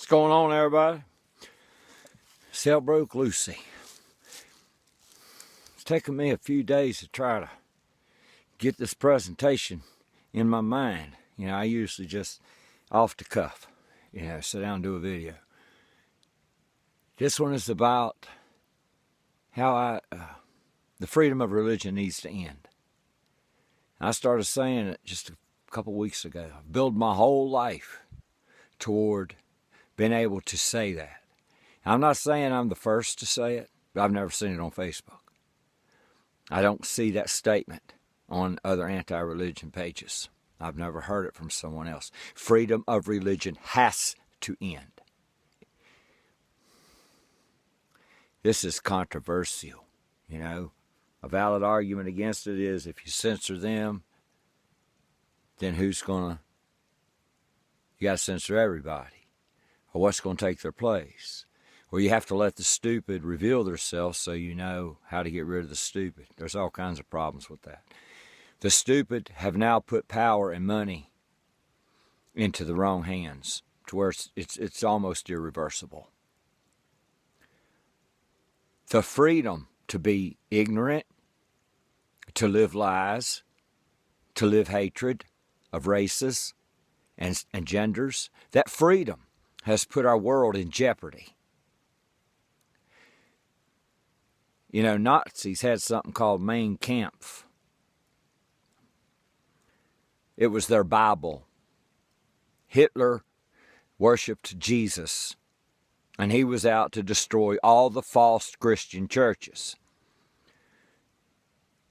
What's going on, everybody? Cell broke Lucy. It's taken me a few days to try to get this presentation in my mind. I usually just off the cuff, sit down and do a video. This one is about how the freedom of religion needs to end. I started saying it just a couple weeks ago. I've built my whole life toward being able to say that. I'm not saying I'm the first to say it, but I've never seen it on Facebook. I don't see that statement on other anti-religion pages. I've never heard it from someone else. Freedom of religion has to end. This is controversial, A valid argument against it is if you censor them, then you got to censor everybody. Or what's going to take their place? Or you have to let the stupid reveal themselves so you know how to get rid of the stupid. There's all kinds of problems with that. The stupid have now put power and money into the wrong hands to where it's almost irreversible. The freedom to be ignorant, to live lies, to live hatred of races and genders, that freedom has put our world in jeopardy. Nazis had something called Mein Kampf. It was their Bible. Hitler worshipped Jesus, and he was out to destroy all the false Christian churches.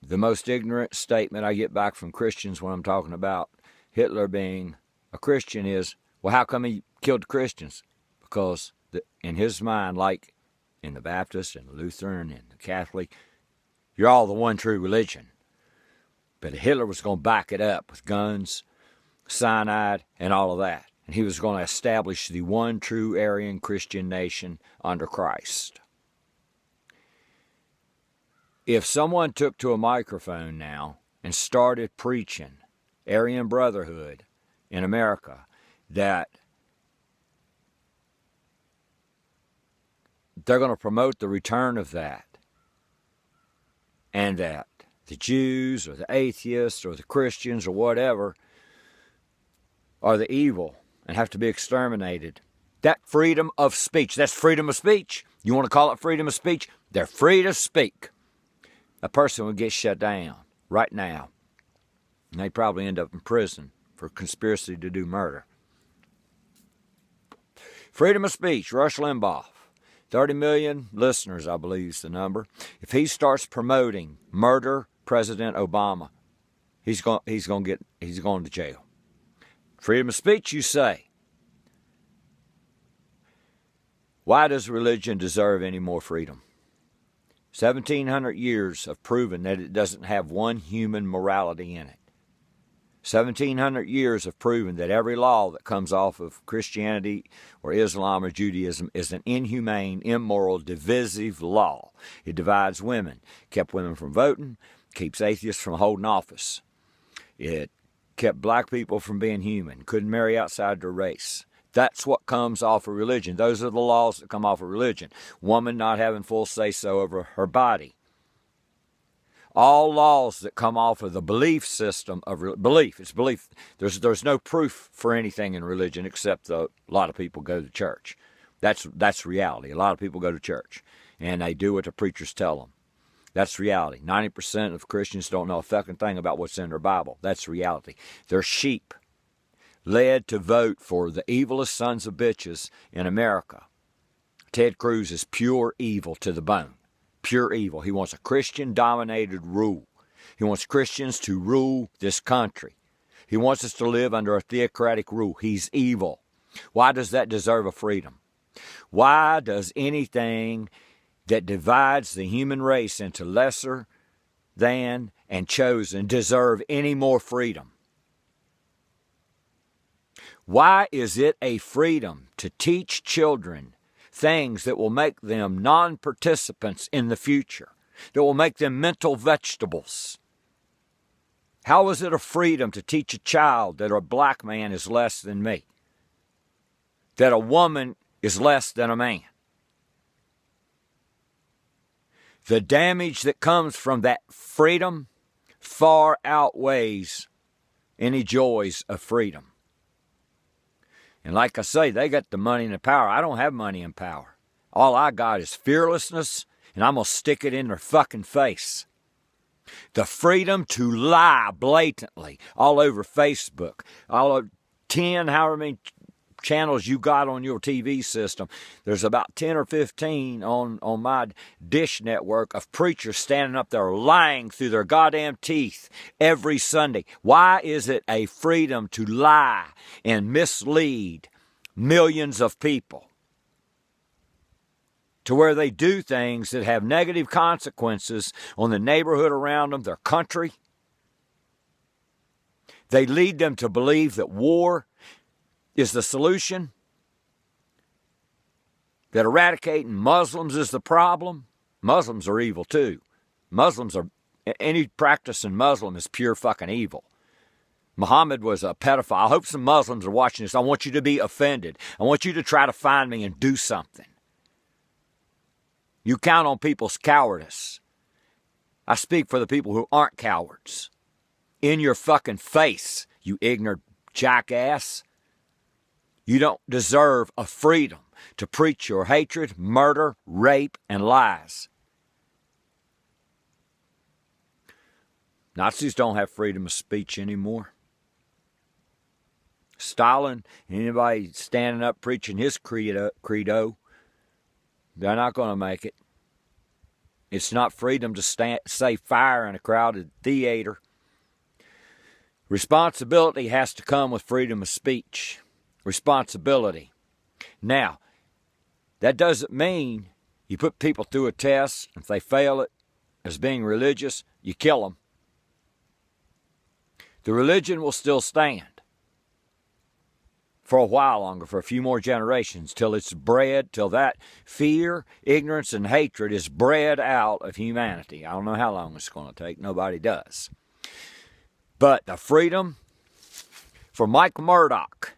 The most ignorant statement I get back from Christians when I'm talking about Hitler being a Christian is, well, how come he killed the Christians? Because in his mind, like in the Baptist and the Lutheran and the Catholic, you're all the one true religion. But Hitler was going to back it up with guns, cyanide, and all of that. And he was going to establish the one true Aryan Christian nation under Christ. If someone took to a microphone now and started preaching Aryan brotherhood in America, that they're going to promote the return of that, and that the Jews or the atheists or the Christians or whatever are the evil and have to be exterminated. That freedom of speech, that's freedom of speech. You want to call it freedom of speech? They're free to speak. A person would get shut down right now, and they'd probably end up in prison for conspiracy to do murder. Freedom of speech, Rush Limbaugh. 30 million listeners, I believe, is the number. If he starts promoting murder President Obama, he's going to jail. Freedom of speech, you say. Why does religion deserve any more freedom? 1,700 years have proven that it doesn't have one human morality in it. 1,700 years have proven that every law that comes off of Christianity or Islam or Judaism is an inhumane, immoral, divisive law. It divides women, kept women from voting, keeps atheists from holding office. It kept black people from being human, couldn't marry outside their race. That's what comes off of religion. Those are the laws that come off of religion. Woman not having full say-so over her body. All laws that come off of the belief system of belief. It's belief. There's no proof for anything in religion except a lot of people go to church. That's reality. A lot of people go to church, and they do what the preachers tell them. That's reality. 90% of Christians don't know a fucking thing about what's in their Bible. That's reality. They're sheep led to vote for the evilest sons of bitches in America. Ted Cruz is pure evil to the bone. Pure evil. He wants a Christian-dominated rule. He wants Christians to rule this country. He wants us to live under a theocratic rule. He's evil. Why does that deserve a freedom? Why does anything that divides the human race into lesser than and chosen deserve any more freedom? Why is it a freedom to teach children things that will make them non-participants in the future, that will make them mental vegetables? How is it a freedom to teach a child that a black man is less than me? that a woman is less than a man. The damage that comes from that freedom far outweighs any joys of freedom. And like I say, they got the money and the power. I don't have money and power. All I got is fearlessness, and I'm going to stick it in their fucking face. The freedom to lie blatantly all over Facebook, all of 10, however many channels you got on your TV system. There's about 10 or 15 on my dish network of preachers standing up there lying through their goddamn teeth every Sunday. Why is it a freedom to lie and mislead millions of people to where they do things that have negative consequences on the neighborhood around them, their country? They lead them to believe that war is the solution, that eradicating Muslims is the problem. Muslims are evil too. Any practicing Muslim is pure fucking evil. Muhammad was a pedophile. I hope some Muslims are watching this. I want you to be offended. I want you to try to find me and do something. You count on people's cowardice. I speak for the people who aren't cowards. In your fucking face, you ignorant jackass. You don't deserve a freedom to preach your hatred, murder, rape, and lies. Nazis don't have freedom of speech anymore. Stalin, anybody standing up preaching his credo, they're not going to make it. It's not freedom to say fire in a crowded theater. Responsibility has to come with freedom of speech. Responsibility. Now, that doesn't mean you put people through a test. If they fail it as being religious, you kill them. The religion will still stand for a while longer, for a few more generations, till it's bred, till that fear, ignorance, and hatred is bred out of humanity. I don't know how long it's going to take. Nobody does. But the freedom for Mike Murdoch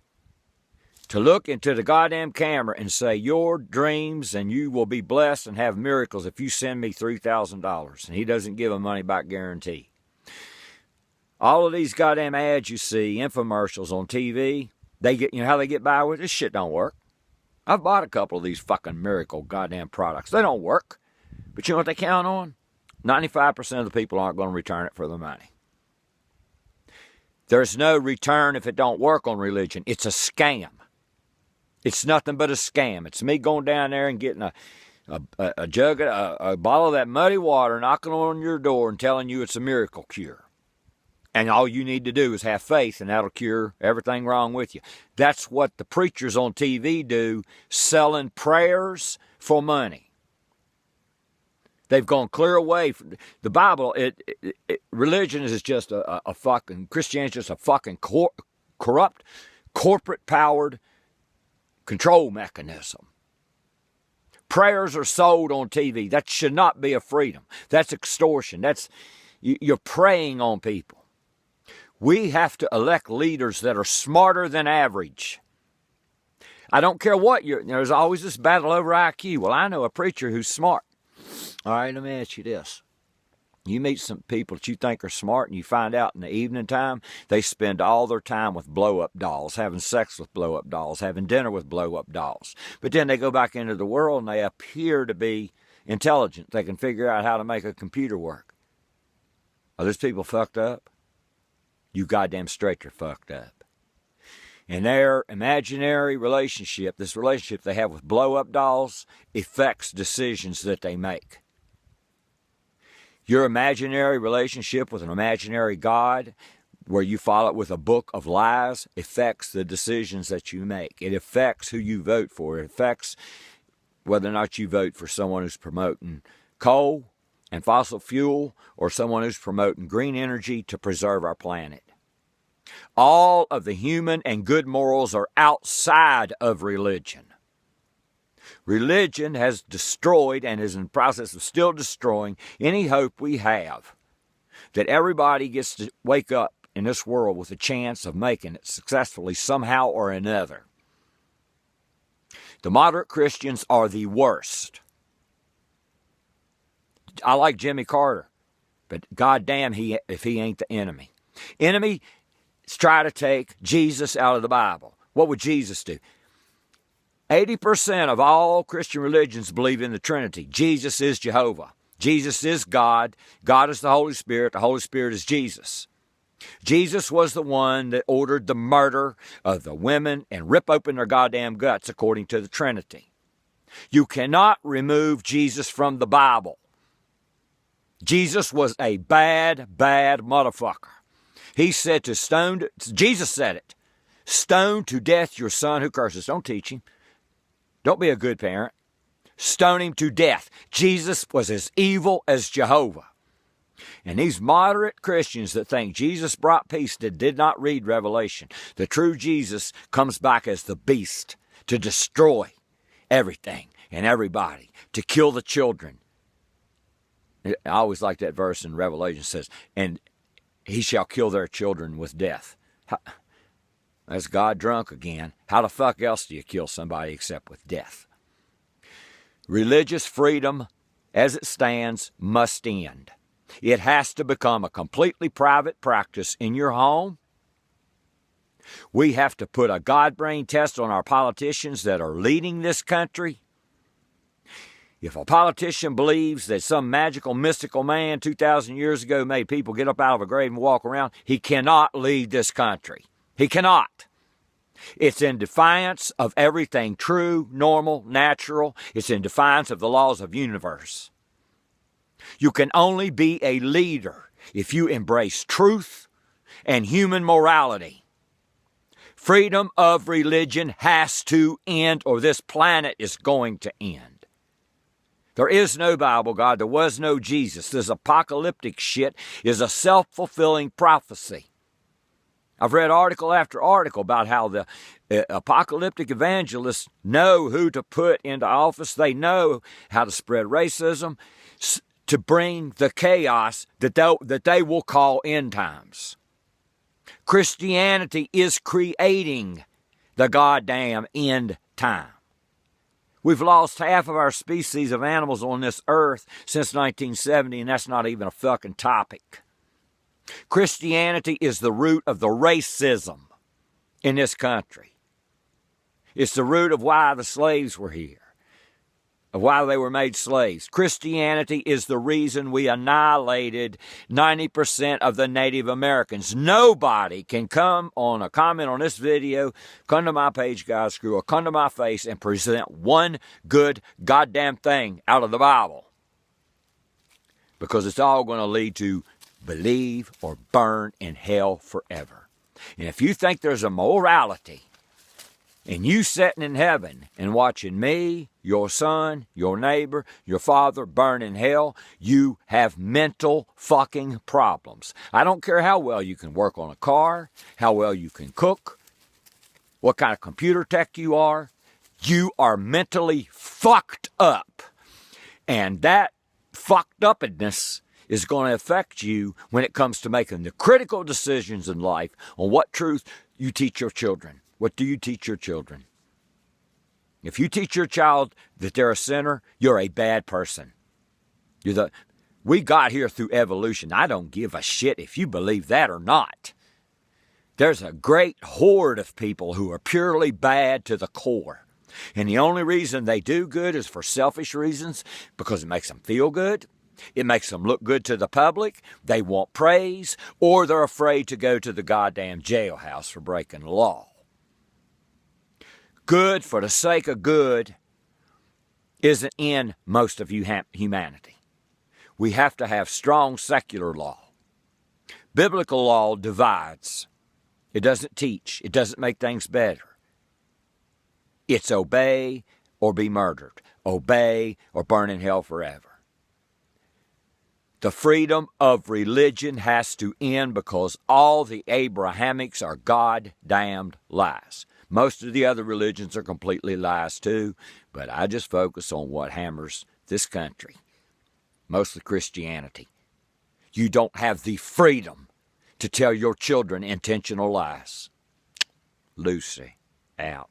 to look into the goddamn camera and say, your dreams and you will be blessed and have miracles if you send me $3,000. And he doesn't give a money back guarantee. All of these goddamn ads you see, infomercials on TV, they get, how they get by with it? This shit don't work. I've bought a couple of these fucking miracle goddamn products. They don't work. But you know what they count on? 95% of the people aren't going to return it for the money. There's no return if it don't work on religion. It's a scam. It's nothing but a scam. It's me going down there and getting a jug, a bottle of that muddy water, knocking on your door and telling you it's a miracle cure. And all you need to do is have faith, and that'll cure everything wrong with you. That's what the preachers on TV do, selling prayers for money. They've gone clear away from the Bible. Religion is just a fucking, Christianity is just a fucking corrupt, corporate-powered control mechanism. Prayers are sold on TV. That should not be a freedom. That's extortion. You're preying on people. We have to elect leaders that are smarter than average. I don't care what there's always this battle over IQ. Well, I know a preacher who's smart. All right, let me ask you this. You meet some people that you think are smart, and you find out in the evening time, they spend all their time with blow-up dolls, having sex with blow-up dolls, having dinner with blow-up dolls. But then they go back into the world, and they appear to be intelligent. They can figure out how to make a computer work. Are those people fucked up? You goddamn straight you're fucked up. And their imaginary relationship, this relationship they have with blow-up dolls, affects decisions that they make. Your imaginary relationship with an imaginary God, where you follow it with a book of lies, affects the decisions that you make. It affects who you vote for. It affects whether or not you vote for someone who's promoting coal and fossil fuel, or someone who's promoting green energy to preserve our planet. All of the human and good morals are outside of religion. Religion has destroyed and is in the process of still destroying any hope we have that everybody gets to wake up in this world with a chance of making it successfully somehow or another. The moderate Christians are the worst. I like Jimmy Carter, but goddamn if he ain't the enemy. Enemies try to take Jesus out of the Bible. What would Jesus do? 80% of all Christian religions believe in the Trinity. Jesus is Jehovah. Jesus is God. God is the Holy Spirit. The Holy Spirit is Jesus. Jesus was the one that ordered the murder of the women and rip open their goddamn guts according to the Trinity. You cannot remove Jesus from the Bible. Jesus was a bad motherfucker. He said Jesus said it, stone to death your son who curses. Don't teach him. Don't be a good parent. Stone him to death. Jesus was as evil as Jehovah. And these moderate Christians that think Jesus brought peace did not read Revelation. The true Jesus comes back as the beast to destroy everything and everybody, to kill the children. I always like that verse in Revelation says, and he shall kill their children with death. That's God drunk again. How the fuck else do you kill somebody except with death? Religious freedom, as it stands, must end. It has to become a completely private practice in your home. We have to put a God-brain test on our politicians that are leading this country. If a politician believes that some magical, mystical man 2,000 years ago made people get up out of a grave and walk around, he cannot lead this country. He cannot. It's in defiance of everything true, normal, natural. It's in defiance of the laws of the universe. You can only be a leader if you embrace truth and human morality. Freedom of religion has to end, or this planet is going to end. There is no Bible God. There was no Jesus. This apocalyptic shit is a self-fulfilling prophecy. I've read article after article about how the apocalyptic evangelists know who to put into office. They know how to spread racism to bring the chaos that they will call end times. Christianity is creating the goddamn end time. We've lost half of our species of animals on this earth since 1970, and that's not even a fucking topic. Christianity is the root of the racism in this country. It's the root of why the slaves were here, of why they were made slaves. Christianity is the reason we annihilated 90% of the Native Americans. Nobody can come on a comment on this video, come to my page, guys, screw, or come to my face and present one good goddamn thing out of the Bible. Because it's all going to lead to believe or burn in hell forever. And if you think there's a morality in you sitting in heaven and watching me, your son, your neighbor, your father burn in hell, you have mental fucking problems. I don't care how well you can work on a car, how well you can cook, what kind of computer tech you are mentally fucked up. And that fucked upness is going to affect you when it comes to making the critical decisions in life on what truth you teach your children. What do you teach your children? If you teach your child that they're a sinner, you're a bad person. We got here through evolution. I don't give a shit if you believe that or not. There's a great horde of people who are purely bad to the core. And the only reason they do good is for selfish reasons, because it makes them feel good. It makes them look good to the public. They want praise, or they're afraid to go to the goddamn jailhouse for breaking the law. Good for the sake of good isn't in most of humanity. We have to have strong secular law. Biblical law divides. It doesn't teach. It doesn't make things better. It's obey or be murdered. Obey or burn in hell forever. The freedom of religion has to end because all the Abrahamics are goddamned lies. Most of the other religions are completely lies too, but I just focus on what hammers this country. Mostly Christianity. You don't have the freedom to tell your children intentional lies. Lucy, out.